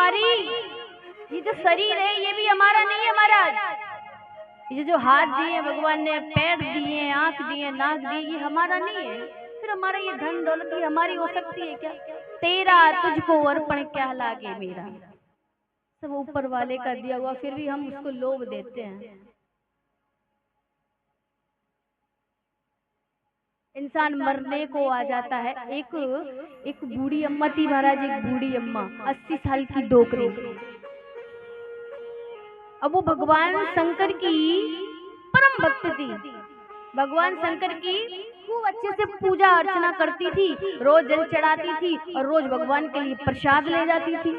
हमारी, ये जो शरीर है ये भी हमारा नहीं है महाराज। ये जो हाथ दिए भगवान ने, पैर दिए, आंख दिए, नाक दिए, ये हमारा नहीं है। फिर हमारा ये धन दौलत ये हमारी हो सकती है क्या? तेरा तुझको अर्पण क्या लागे मेरा, सब ऊपर वाले का दिया हुआ, फिर भी हम उसको लोभ देते हैं। इंसान मरने को आ जाता है। एक बूढ़ी अम्मा थी महाराज, एक बूढ़ी अम्मा 80 साल की डोकरी। अब वो भगवान शंकर की परम भक्त थी, भगवान शंकर की खूब अच्छे से पूजा अर्चना करती थी, रोज जल चढ़ाती थी और रोज भगवान के लिए प्रसाद ले जाती थी।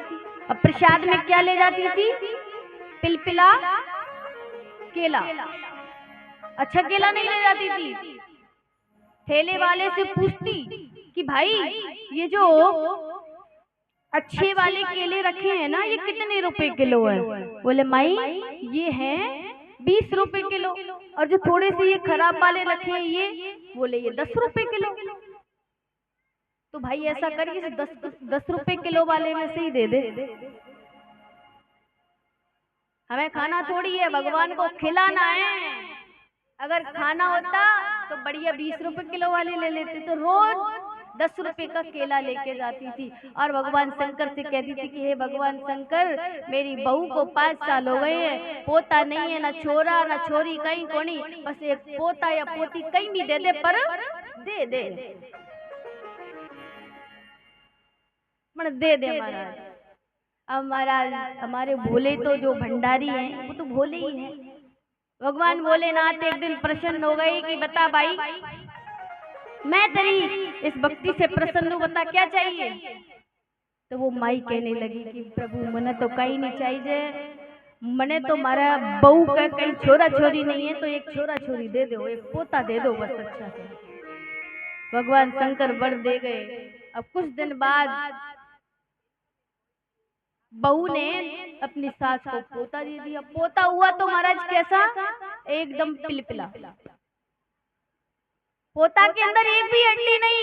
अब प्रसाद में क्या ले जाती थी? पिलपिला केला। अच्छा केला नहीं ले जाती थी। ठेले वाले से पूछती कि भाई ये जो अच्छे वाले केले रखे हैं ना, ये कितने रुपए किलो है? बोले माई ये हैं 20 रुपए किलो, और जो थोड़े से ये खराब वाले रखे हैं ये, बोले ये 10 रुपए किलो। तो भाई ऐसा करिए 10 रुपए किलो वाले में से ही दे दे, हमें खाना थोड़ी है, भगवान को खिलाना है। अगर खाना होता तो बढ़िया 20 रुपए किलो वाले ले लेते। तो रोज 10 रुपए का केला लेके जाती थी और भगवान शंकर से कहती थी कि हे भगवान शंकर, मेरी बहू को 5 साल हो गए हैं, पोता नहीं है, ना छोरा ना छोरी कहीं कोनी, बस एक पोता या पोती कहीं भी दे दे, पर दे दे, दे दे महाराज। अब महाराज हमारे भोले तो जो भंडारी हैं वो तो भोले ही हैं। भगवान भोलेनाथ एक दिन प्रसन्न हो गई कि बता भाई, मैं तेरी इस भक्ति से प्रसन्न हूँ, बता क्या चाहिए? तो वो माई कहने लगी कि प्रभु मने तो कहीं नहीं चाहिए, मने तो मारा बहू का कहीं छोरा छोरी नहीं है, तो एक छोरा छोरी दे दो, एक पोता दे दो बस अच्छा से। भगवान शंकर वर दे गए। अब कुछ दिन बाद बहू ने अपनी सास को पोता दे दिया। पोता हुआ तो महाराज कैसा? एकदम पिलपिला। पोता के अंदर एक भी हड्डी नहीं,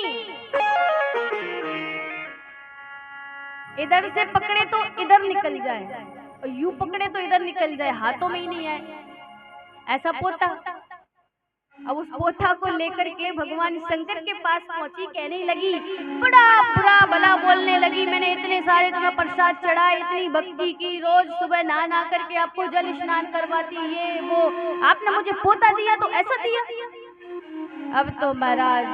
इधर से पकड़े तो इधर निकल जाए और यूं पकड़े तो इधर निकल जाए, हाथों में ही नहीं आए, ऐसा पोता। अब उस पोता को लेकर के भगवान शंकर के पास पहुंची, कहने लगी, बड़ा बुरा भला बोलने लगी, मैंने इतने सारे तुम्हें प्रसाद चढ़ाए, इतनी भक्ति की, रोज सुबह नहा करके आपको जल स्नान करवाती, ये वो, आपने मुझे पोता दिया तो ऐसा दिया। अब तो महाराज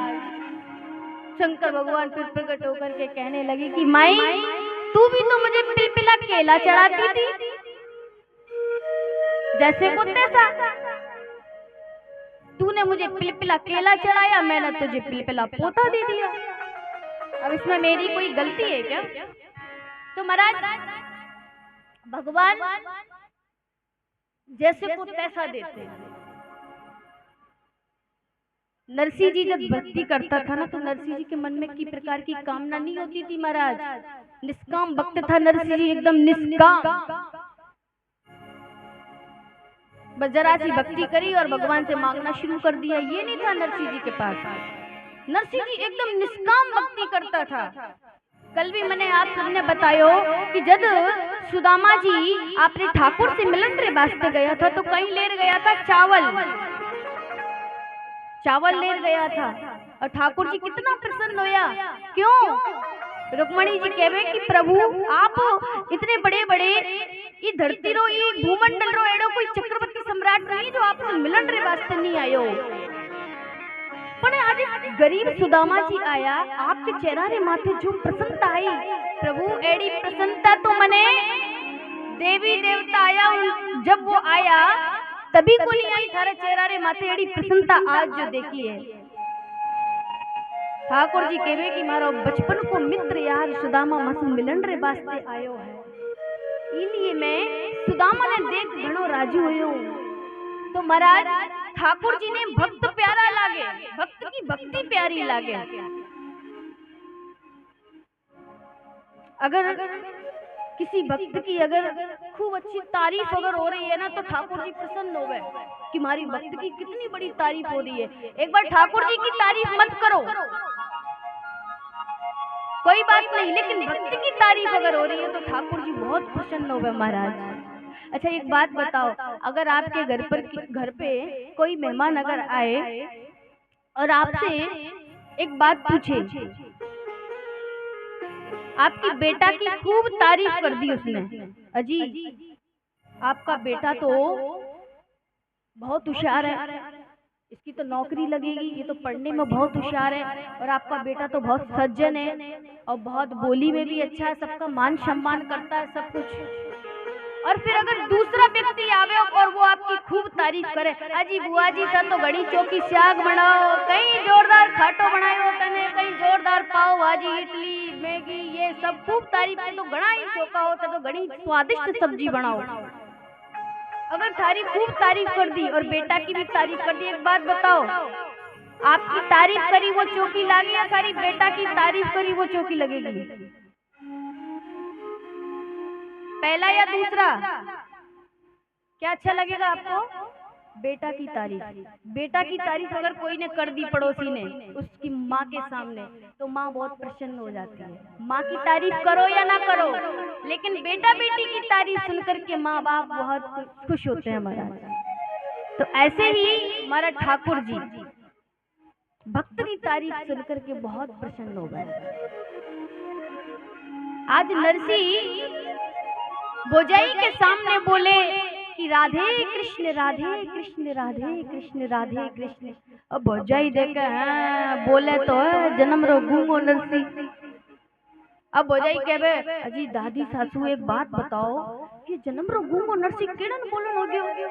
शंकर भगवान फिर प्रकट होकर के कहने लगी कि माई तू भी तो मुझे पिलपिला केला चढ़ाती थी, जैसे को तैसा, तूने मुझे पिलपिला केला चढ़ाया, मैंने तुझे पिलपिला पोता दे दिया। अब इसमें मेरी कोई गलती है क्या? तो महाराज भगवान जैसे को तैसा देते हैं। नरसिंह जी जब भक्ति करता था ना, तो नरसिंह जी के मन में की प्रकार की कामना नहीं होती थी महाराज। निष्काम भक्त था नरसिंह जी, एकदम निष्काम। बस जरा सी भक्ति करी और भगवान से मांगना शुरू कर दिया, ये नहीं था नरसिंह जी के पास। नरसिंह जी एकदम निष्काम भक्ति करता था। कल भी मैंने आप सबने बतायो कि जब सुदामा जी आपने ठाकुर से मिलन रे वास्ते गया था, तो कहीं ले गया था चावल ले गया था, और ठाकुर जी कितना प्रसन्न होया। क्यों? रुक्मणी जी कहवे कि प्रभु आप इतने बड़े बड़े ये धरती रो, ये भूमंडल रो, एड़ो कोई चक्रवर्ती सम्राट नहीं जो आपसे मिलन रे वास्ते नहीं आयो, पर आज गरीब सुदामा जी आया, आपके चेहरा रे माथे जो प्रसन्नता आई, प्रभु एड़ी प्रसन्नता तो मने देवी देवता आया, जब वो आया तभी को नहीं आई, थारे चेहरा रे माथे एड़ी प्रसन्नता आज जो देखी है। ठाकुर जी कहवे कि मारो बचपन को मित्र यार सुदामा मस मिलन रे वास्ते आयो है, इसलिए मैं सुदामा ने देख घणो राजी हुयो। तो महाराज ठाकुर जी ने भक्त प्यारा लागे, भक्त की भक्ति प्यारी लागे। अगर किसी भक्त की अगर खूब अच्छी तारीफ अगर हो रही है ना, तो ठाकुर जी प्रसन्न हो गए कि हमारी भक्त की कितनी बड़ी तारीफ हो रही है। एक बार ठाकुर जी की तारीफ मत करो, कोई बात नहीं, लेकिन भक्ति की तारीफ अगर हो रही है तो ठाकुर जी बहुत प्रसन्न हो गए महाराज। अच्छा एक बात बताओ, अगर आपके घर पे कोई मेहमान अगर आए और आपसे एक बात पूछे, आपकी बेटा की खूब तारीफ कर दी उसने, अजी आपका बेटा तो बहुत होशियार है, इसकी तो नौकरी लगेगी, ये तो पढ़ने में बहुत होशियार है, और आपका बेटा तो बहुत सज्जन है और बहुत बोली में भी अच्छा है, सबका मान सम्मान करता है, सब कुछ। और फिर अगर दूसरा व्यक्ति आवे और वो आपकी खूब तारीफ करे, अजी बुआ जी था तो घड़ी चौकी साग बनाओ, कहीं जोरदार खाटो बनायो तने, कहीं जोरदार पाव भाजी इडली मैगी ये सब खूब तारीफ की, तो घड़ा ही चौका होता तो घड़ी स्वादिष्ट सब्जी बनाओ। अगर थारी खूब तारीफ कर दी और बेटा की भी तारीफ कर दी, एक बात बताओ, आपकी तारीफ करी वो चौकी लागी या थारी बेटा की तारीफ करी वो चौकी लगेगी? पहला या दूसरा? क्या अच्छा लगेगा आपको? बेटा की तारीफ। बेटा की तारीफ अगर कोई ने कर दी पड़ोसी ने उसकी माँ के सामने, तो माँ बहुत प्रसन्न हो जाती है। माँ की तारीफ करो या ना करो, लेकिन बेटा बेटी की तारीफ सुनकर के माँ बाप बहुत खुश होते हैं महाराज। तो ऐसे ही हमारा ठाकुर जी भक्त की तारीफ सुनकर के बहुत प्रसन्न हो गए। आज नरसी बोजाई के सामने बोले कि राधे कृष्ण राधे कृष्ण राधे कृष्ण राधे कृष्ण। अब बोजाई देखे हैं बोले तो है जन्म रो गूंगो नरसी। अब बोजाई कहबे अजी दादी सासू एक बात बताओ, ये जन्म रो गूंगो नरसी केड़न बोलन हो गयो?